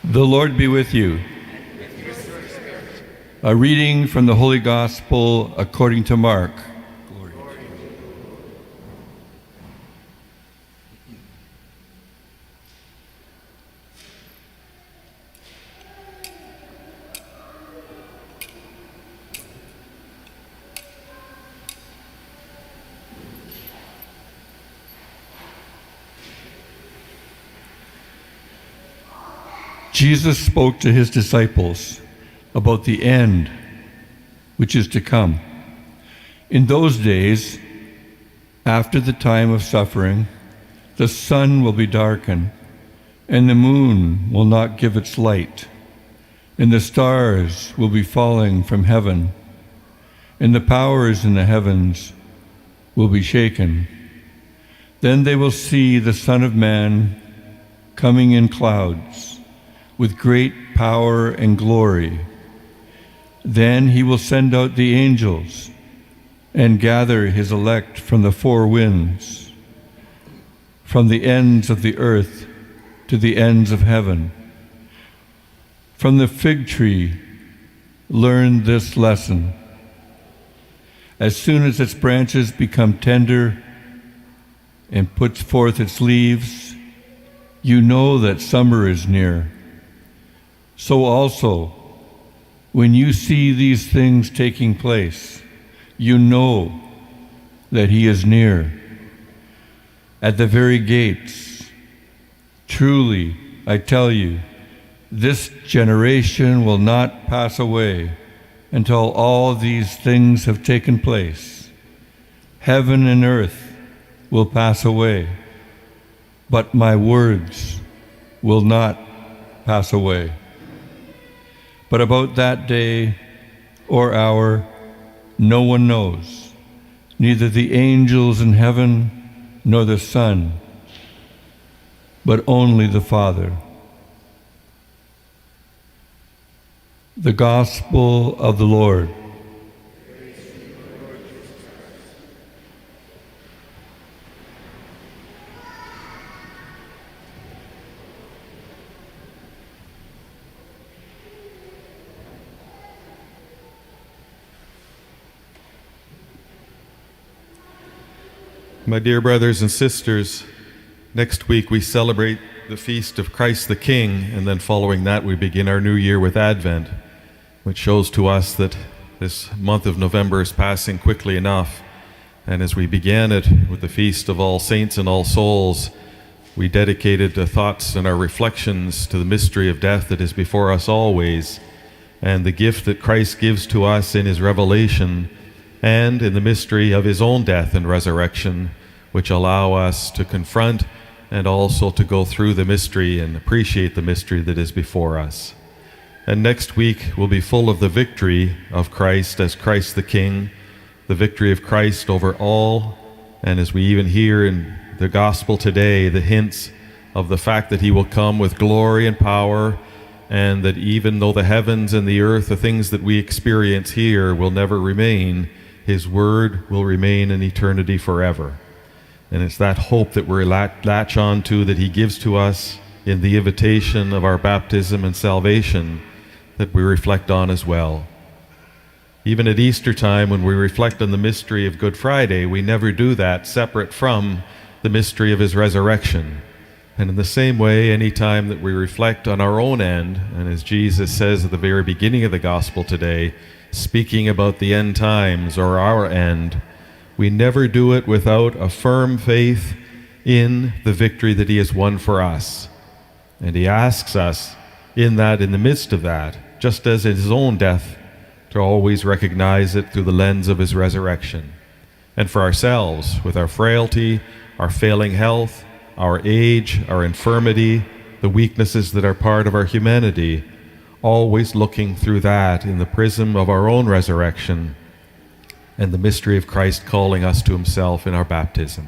The Lord be with you. A reading from the Holy Gospel according to Mark. Glory to you. Jesus spoke to his disciples about the end which is to come. In those days, after the time of suffering, the sun will be darkened, and the moon will not give its light, and the stars will be falling from heaven, and the powers in the heavens will be shaken. Then they will see the Son of Man coming in clouds, with great power and glory. Then he will send out the angels and gather his elect from the four winds, from the ends of the earth to the ends of heaven. From the fig tree, learn this lesson. As soon as its branches become tender and puts forth its leaves, you know that summer is near. So also, when you see these things taking place, you know that he is near, at the very gates. Truly, I tell you, this generation will not pass away until all these things have taken place. Heaven and earth will pass away, but my words will not pass away. But about that day or hour, no one knows, neither the angels in heaven nor the Son, but only the Father. The Gospel of the Lord. My dear brothers and sisters, next week we celebrate the feast of Christ the King, and then following that we begin our new year with Advent, which shows to us that this month of November is passing quickly enough. And as we began it with the feast of all saints and all souls, we dedicated the thoughts and our reflections to the mystery of death that is before us always, and the gift that Christ gives to us in his revelation, and in the mystery of his own death and resurrection, which allow us to confront and also to go through the mystery and appreciate the mystery that is before us. And next week will be full of the victory of Christ as Christ the King, the victory of Christ over all, and as we even hear in the gospel today, the hints of the fact that he will come with glory and power, and that even though the heavens and the earth, the things that we experience here, will never remain, his word will remain in eternity forever. And it's that hope that we're latch on to, that he gives to us in the invitation of our baptism and salvation, that we reflect on as well. Even at Easter time, when we reflect on the mystery of Good Friday, we never do that separate from the mystery of his resurrection. And in the same way, any time that we reflect on our own end, and as Jesus says at the very beginning of the gospel today, speaking about the end times or our end, we never do it without a firm faith in the victory that he has won for us. And he asks us in the midst of that, just as in his own death, to always recognize it through the lens of his resurrection. And for ourselves, with our frailty, our failing health, our age, our infirmity, the weaknesses that are part of our humanity, always looking through that in the prism of our own resurrection and the mystery of Christ calling us to himself in our baptism.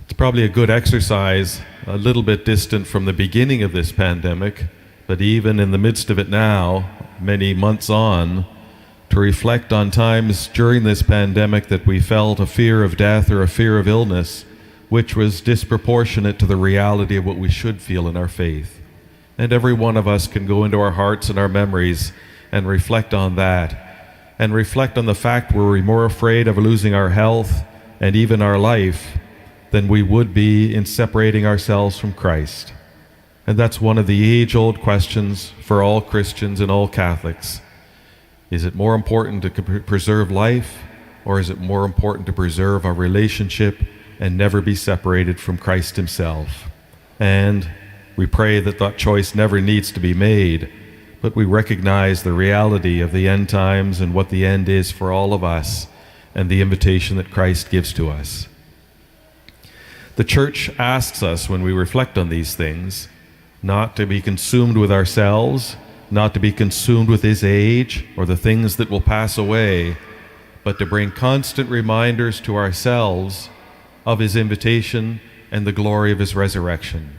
It's probably a good exercise, a little bit distant from the beginning of this pandemic, but even in the midst of it now, many months on, to reflect on times during this pandemic that we felt a fear of death or a fear of illness, which was disproportionate to the reality of what we should feel in our faith. And every one of us can go into our hearts and our memories and reflect on that, and reflect on the fact we're more afraid of losing our health and even our life than we would be in separating ourselves from Christ. And that's one of the age-old questions for all Christians and all Catholics. Is it more important to preserve life, or is it more important to preserve our relationship and never be separated from Christ himself? And we pray that that choice never needs to be made, but we recognize the reality of the end times and what the end is for all of us, and the invitation that Christ gives to us. The Church asks us, when we reflect on these things, not to be consumed with ourselves, not to be consumed with his age or the things that will pass away, but to bring constant reminders to ourselves of his invitation and the glory of his resurrection,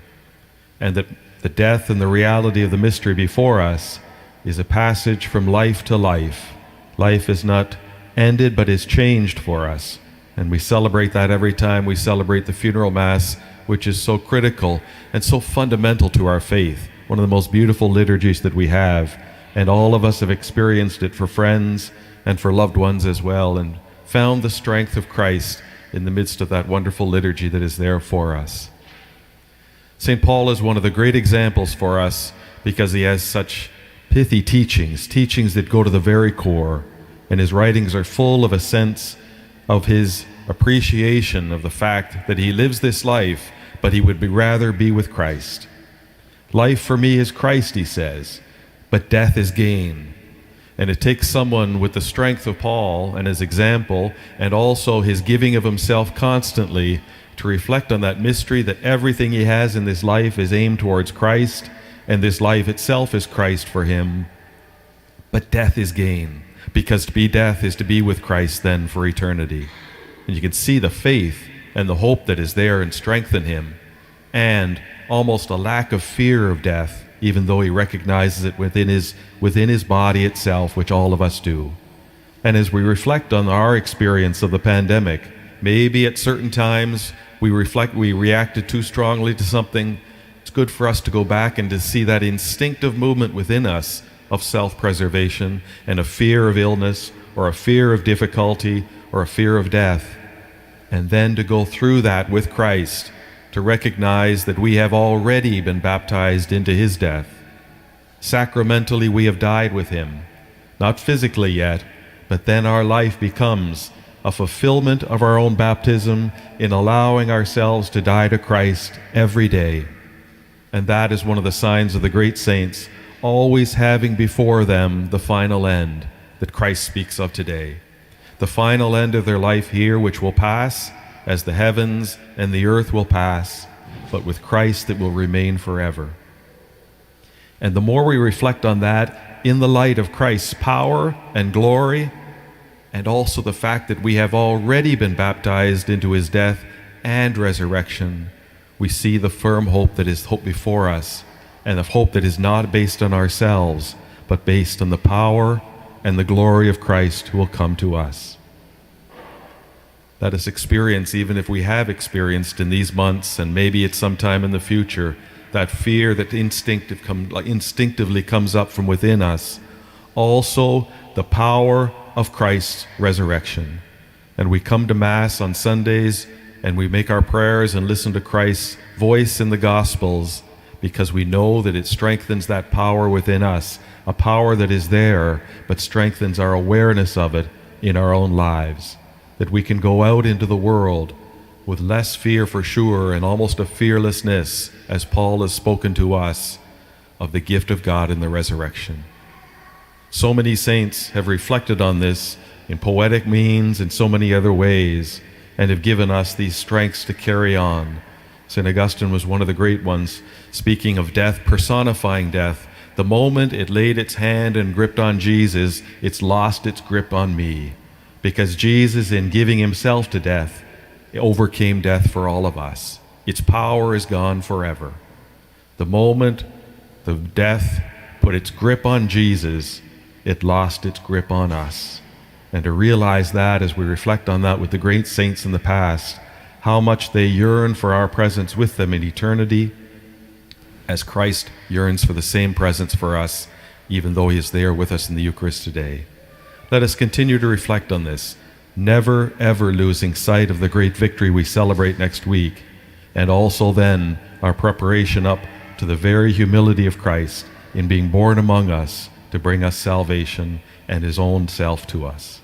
and that the death and the reality of the mystery before us is a passage from life to life. Life is not ended, but is changed for us. And we celebrate that every time we celebrate the funeral mass, which is so critical and so fundamental to our faith. One of the most beautiful liturgies that we have. And all of us have experienced it for friends and for loved ones as well, and found the strength of Christ in the midst of that wonderful liturgy that is there for us. St. Paul is one of the great examples for us because he has such pithy teachings that go to the very core, and his writings are full of a sense of his appreciation of the fact that he lives this life, but he would rather be with Christ. Life for me is Christ, he says, but death is gain. And it takes someone with the strength of Paul and his example, and also his giving of himself constantly, to reflect on that mystery that everything he has in this life is aimed towards Christ, and this life itself is Christ for him. But death is gain, because to be death is to be with Christ then for eternity. And you can see the faith and the hope that is there and strengthen him, and almost a lack of fear of death, even though he recognizes it within his body itself, which all of us do. And as we reflect on our experience of the pandemic, maybe at certain times we reacted too strongly to something. It's good for us to go back and to see that instinctive movement within us of self-preservation and a fear of illness or a fear of difficulty or a fear of death, and then to go through that with Christ, to recognize that we have already been baptized into his death. Sacramentally, we have died with him, not physically yet, but then our life becomes a fulfillment of our own baptism in allowing ourselves to die to Christ every day. And that is one of the signs of the great saints, always having before them the final end that Christ speaks of today. The final end of their life here, which will pass as the heavens and the earth will pass, but with Christ it will remain forever. And the more we reflect on that in the light of Christ's power and glory, and also the fact that we have already been baptized into his death and resurrection, we see the firm hope that is hope before us, and a hope that is not based on ourselves, but based on the power and the glory of Christ who will come to us. Let us experience, even if we have experienced in these months, and maybe at some time in the future, that fear that instinctively comes up from within us, also the power of Christ's resurrection. And we come to Mass on Sundays, and we make our prayers and listen to Christ's voice in the Gospels, because we know that it strengthens that power within us, a power that is there, but strengthens our awareness of it in our own lives, that we can go out into the world with less fear for sure, and almost a fearlessness, as Paul has spoken to us, of the gift of God in the resurrection. So many saints have reflected on this in poetic means and so many other ways, and have given us these strengths to carry on. St. Augustine was one of the great ones, speaking of death, personifying death. The moment it laid its hand and gripped on Jesus, it's lost its grip on me. Because Jesus, in giving himself to death, overcame death for all of us. Its power is gone forever. The moment the death put its grip on Jesus, it lost its grip on us. And to realize that as we reflect on that with the great saints in the past, how much they yearn for our presence with them in eternity, as Christ yearns for the same presence for us, even though he is there with us in the Eucharist today. Let us continue to reflect on this, never ever losing sight of the great victory we celebrate next week, and also then our preparation up to the very humility of Christ in being born among us to bring us salvation and his own self to us.